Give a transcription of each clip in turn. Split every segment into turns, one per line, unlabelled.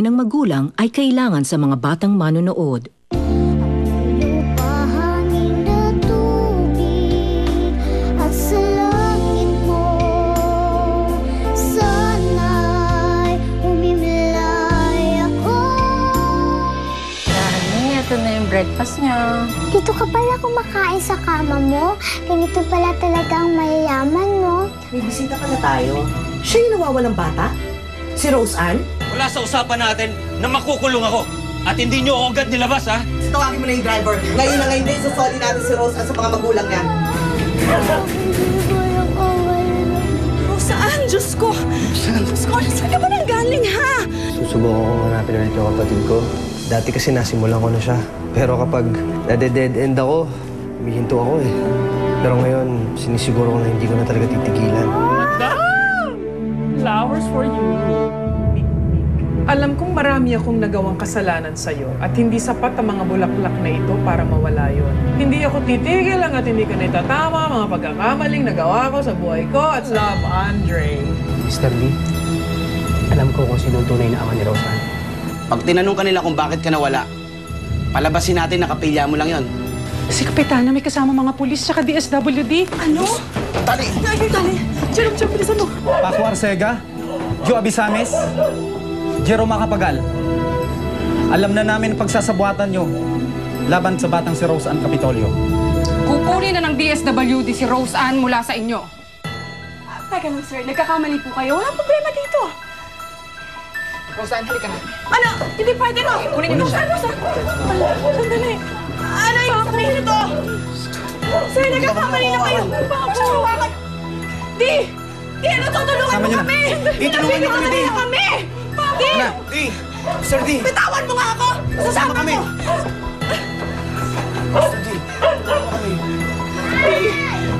ng magulang ay kailangan sa mga batang manonood.
Ito na yung breakfast niya.
Dito ka pala kumakain sa kama mo. Ganito pala talagang mayayaman, no?
May bisita ka na tayo. Siya yung nawawalang bata? Si Rose Ann?
Wala sa usapan natin na makukulong ako. At hindi niyo ako agad nilabas, ha?
Tawagin mo na yung driver. Ngayon na ngayon din, susoli natin si Rose Ann sa mga magulang niya.
Rose Ann, Diyos ko! Diyos ko, saan ka ba nang galing, ha?
Susubukan kong hanapin ulit yung kapatid ko. Dati kasi nasimulan ko na siya. Pero kapag nade-dead end ako, humihinto ako eh. Pero ngayon, sinisiguro ko na hindi ko na talaga titigilan.
Flowers for you. Alam kong marami akong nagawang kasalanan sa'yo at hindi sapat ang mga bulaklak na ito para mawala yon. Hindi ako titigil hanggat hindi ka natatama mga pagkakamaling nagawa ko sa buhay ko at love, Andre.
Mr. Lee, alam ko kung sino ang tunay na ama ni Rose Ann.
Pag tinanong ka nila kung bakit ka nawala, palabasin natin na kapilya mo lang yon.
Si Kapitana may kasama mga pulis tsaka DSWD. Ano?
Tali!
Tali! Jerome, bilisan mo!
Paco Arcega, Joe Abisames, Jerome Macapagal. Alam na namin ang pagsasabuatan nyo laban sa batang si Rose Ann Capitolio.
Kukunin na ng DSWD si Rose Ann mula sa inyo.
Teka lang, sir. Nagkakamali po kayo. Walang problema dito.
Rose Ann, halika na.
Ano? Hindi pwede, no?
Kunin niyo siya.
Sandali. Ano yung sabihin nito? Sir, nagkakamali na kayo. Bakit? Di! Di, ano? Tutulungan mo kami!
Di, tulungan niyo kami, Di!
Kami! Di!
Di! Sir Di!
Bitawan mo nga ako! Sasama
kami!
mo!
Sir Di!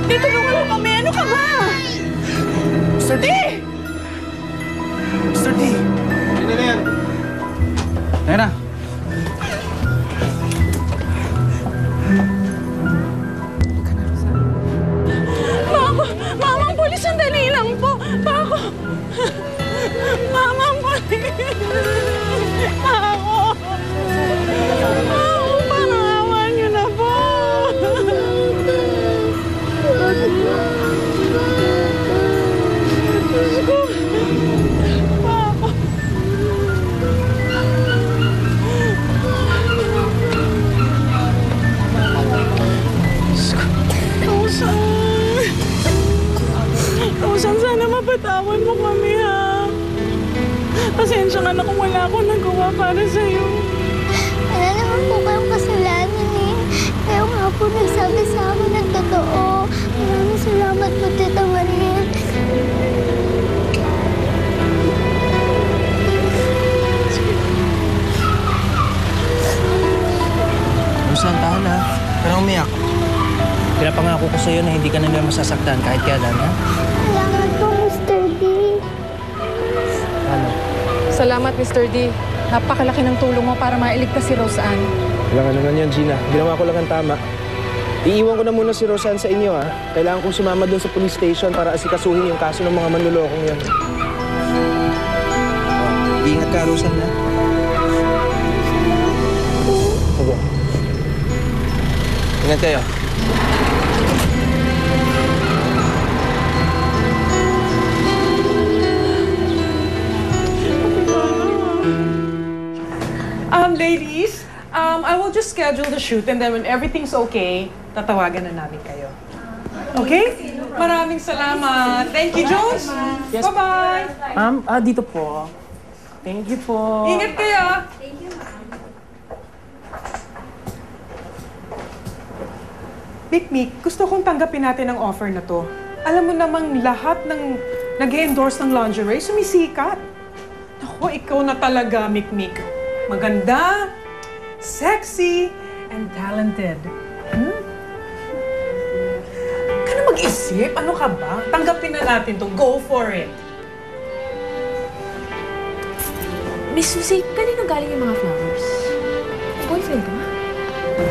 Di, tulungan mo kami! Ano ka ba?
Sir Di! Sir Di!
Ano na yan? Ayan na.
Mamang pulis, sandali lang po. Bako. Mamang pulis. Ako. Pangawan niyo na po. Diyos ko. Bako. Rosan, sana mapatawan mo kami, ha? Pasensya ka na kung wala akong nagawa para sa'yo.
Wala naman po kayong kasalanan eh. Kayo nga po nagsabi sa akin ng totoo. Maraming salamat po, Tita Marie.
Rosan, tahan ha. Pero umiyak. Pinapangako ko sa'yo na hindi ka na nila masasaktan kahit kailan, ha?
Salamat po, Mr. D.
Ano?
Salamat, Mr. D. Napakalaki ng tulong mo para mailigtas si Rose Ann.
Wala ka naman yan, Gina. Ginawa ko lang ang tama. Iiwan ko na muna si Rose Ann sa inyo, ha? Kailangan kong sumama doon sa police station para asikasuhin yung kaso ng mga manlulokong yan. Ingat ka, Rose Ann, ha? Sige. Ingat kayo.
Ladies, I will just schedule the shoot and then when everything's okay, tatawagan na namin kayo. Okay? Maraming salamat. Thank you, Jones.
Yes.
Bye-bye.
Dito po. Thank you po.
Ingat kayo. Mikmik, gusto kong tanggapin natin ang offer na to. Alam mo namang lahat ng nag-endorse ng lingerie, sumisikat. Naku, ikaw na talaga, Mikmik. Maganda, sexy, and talented. Ka na mag-isip? Ano ka ba? Tanggapin na natin to. Go for it.
Miss Susie, kanino galing yung mga flowers? Boyfriend ko ba?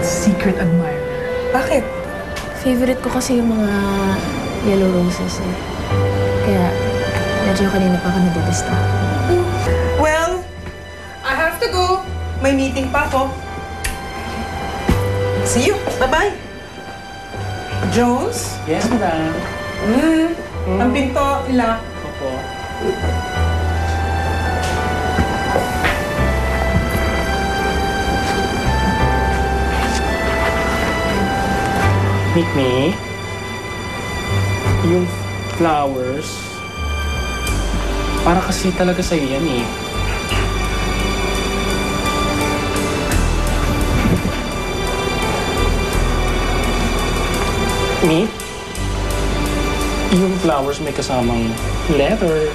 Secret admirer. Bakit?
Favorite ko kasi yung mga yellow roses eh. Kaya medyo kanina pa ako nadidista.
Well, May meeting pa ako. See you. Bye-bye. Jones?
Yes, madam.
Ang pinto, lock.
Opo. Mikmi, yung flowers, para kasi talaga sa'yo yan eh. Mi, yung flowers may kasamang letter.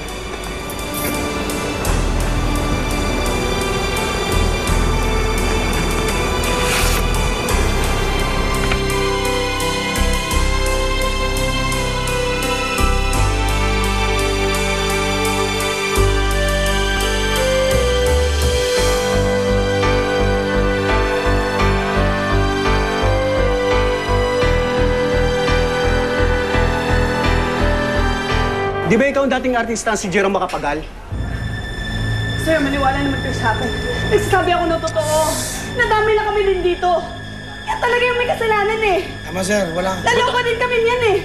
Di ba ikaw ang dating artista si Jerome Macapagal?
Sir, maniwala naman kayo sa akin. Nagsasabi ako ng totoo. Nadamay lang kami din dito. Yan talaga yung may kasalanan eh.
Tama sir, wala.
Naloko din kami niyan eh.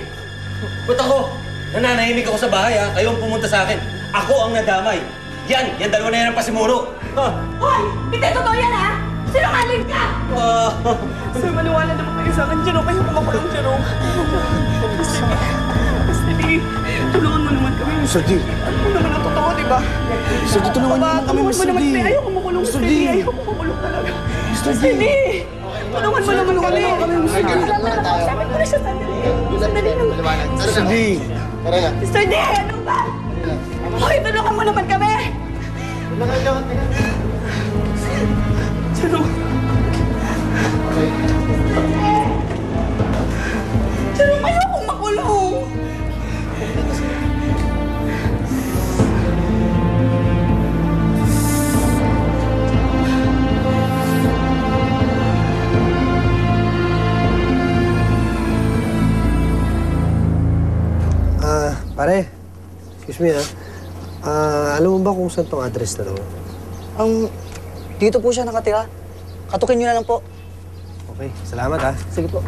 Ba't ako? Nananahimik ako sa bahay ha. Kayo ang pumunta sa akin. Ako ang nadamay. Yan dalawa na yan ang pasimuro.
Hoy! Hindi totoo yan ha! Sinungaling ka! Sir, maniwala naman kayo sa akin. Jerome, kayo kumakulong, Jerome. Stevie, tulungan mo naman kami.
Sir D.
Ano naman ang totoo, di ba?
Sir D, tulungan niyo naman kami, Mr. D.
Ayoko makulong, Mr. D. Ayoko makulong talaga. Mr. D! Tulungan mo naman kami. Sabi ko na siya, sandali. Sandali lang.
Mr. D.
Mr. D, ano ba? Hoy, tulungan mo naman kami. Jerome. Jerome, ayoko makulong.
Pare, excuse me alam mo ba kung saan tong address na to?
Dito po siya nakatira. Katukin niyo na lang po.
Okay, salamat ha.
Sige po.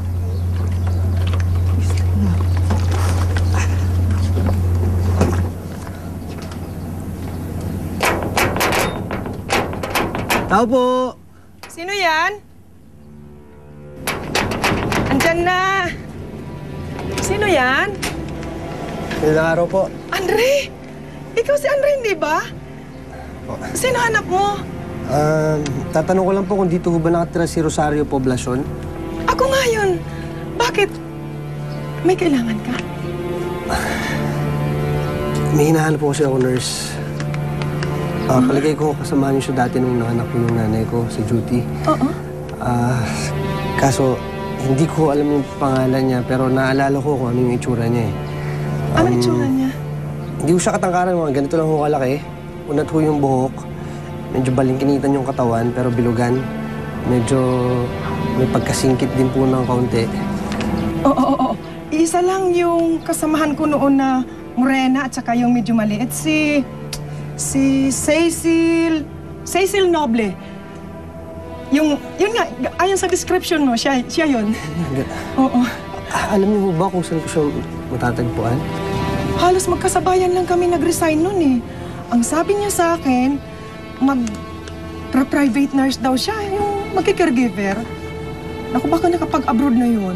Tao po!
Sino yan? Andyan na. Sino yan?
Magandang araw po.
Andre! Ikaw si Andre, hindi ba? Sino hanap mo?
Tatanong ko lang po kung dito ho ba nakatira si Rosario Poblacion?
Ako nga yun. Bakit? May kailangan ka?
May hinahanap po kasi ako, nurse. Palagay ko kasama niyo siya dati nung nanganak ko yung nanay ko sa duty.
Oo.
Kaso, hindi ko alam yung pangalan niya, pero naalala ko kung ano yung itsura niya eh.
Ano itsura niya?
Hindi ko siya katangkaran, mga ganito lang ho kalaki. Unat ho yung buhok. Medyo balingkinitan yung katawan, pero bilugan. Medyo may pagkasingkit din po ng kaunti.
Oo. Isa lang yung kasamahan ko noon na morena at saka yung medyo maliit. Si Cecil Noble. Yun nga, ayon sa description mo, siya yun. Oo.
Alam niyo ba kung saan ko siya matatagpuan?
Halos magkasabayan lang kami nag-resign nun eh. Ang sabi niya sa akin, mag-private nurse daw siya, yung magki-caregiver. Naku, baka nakapag-abroad na yun.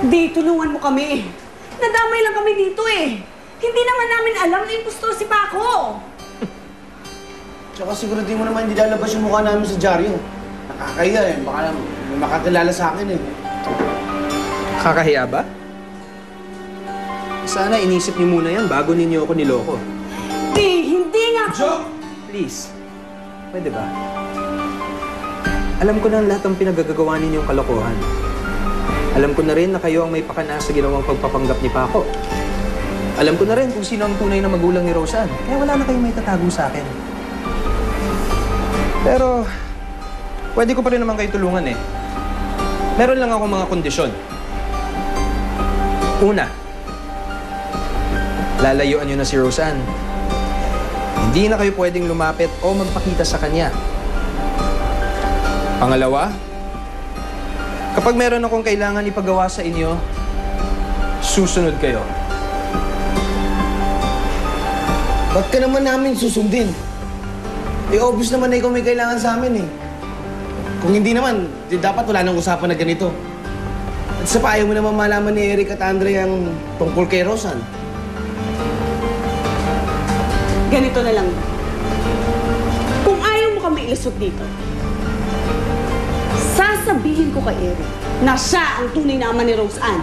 Di, tulungan mo kami. Nadamay lang kami dito eh. Hindi naman namin alam na impostor si Paco.
Tsaka siguro di mo naman hindi lalabas yung mukha namin sa dyaryo. Nakakahiya eh. Baka may makakilala sa akin eh.
Kakahiya ba? Sana inisip niyo muna yan bago ninyo ako niloko.
Di, hindi nga ako.
Please. Pwede ba? Alam ko na lahat ng pinagagagawa ninyong kalokohan. Alam ko na rin na kayo ang may pakana sa ginawang pagpapanggap ni Paco. Alam ko na rin kung sino ang tunay na magulang ni Roseanne. Kaya wala na kayong may tatago sa akin. Pero, pwede ko pa rin naman kayo tulungan eh. Meron lang akong mga kondisyon. Una, lalayuan niyo na si Roseanne. Hindi na kayo pwedeng lumapit o magpakita sa kanya. Pangalawa, kapag meron akong kailangan ipagawa sa inyo, susunod kayo.
Ba't ka naman namin susundin? Eh, obvious naman na ikaw may kailangan sa amin eh. Kung hindi naman, dapat wala nang usapan na ganito. At sa pa, ayaw mo naman malaman ni Eric at Andre ang tungkol kay Rosan.
Ganito na lang. Kung ayaw mo kami ilusot dito, sasabihin ko kay Eric na siya ang tunay na ama ni Rose Ann.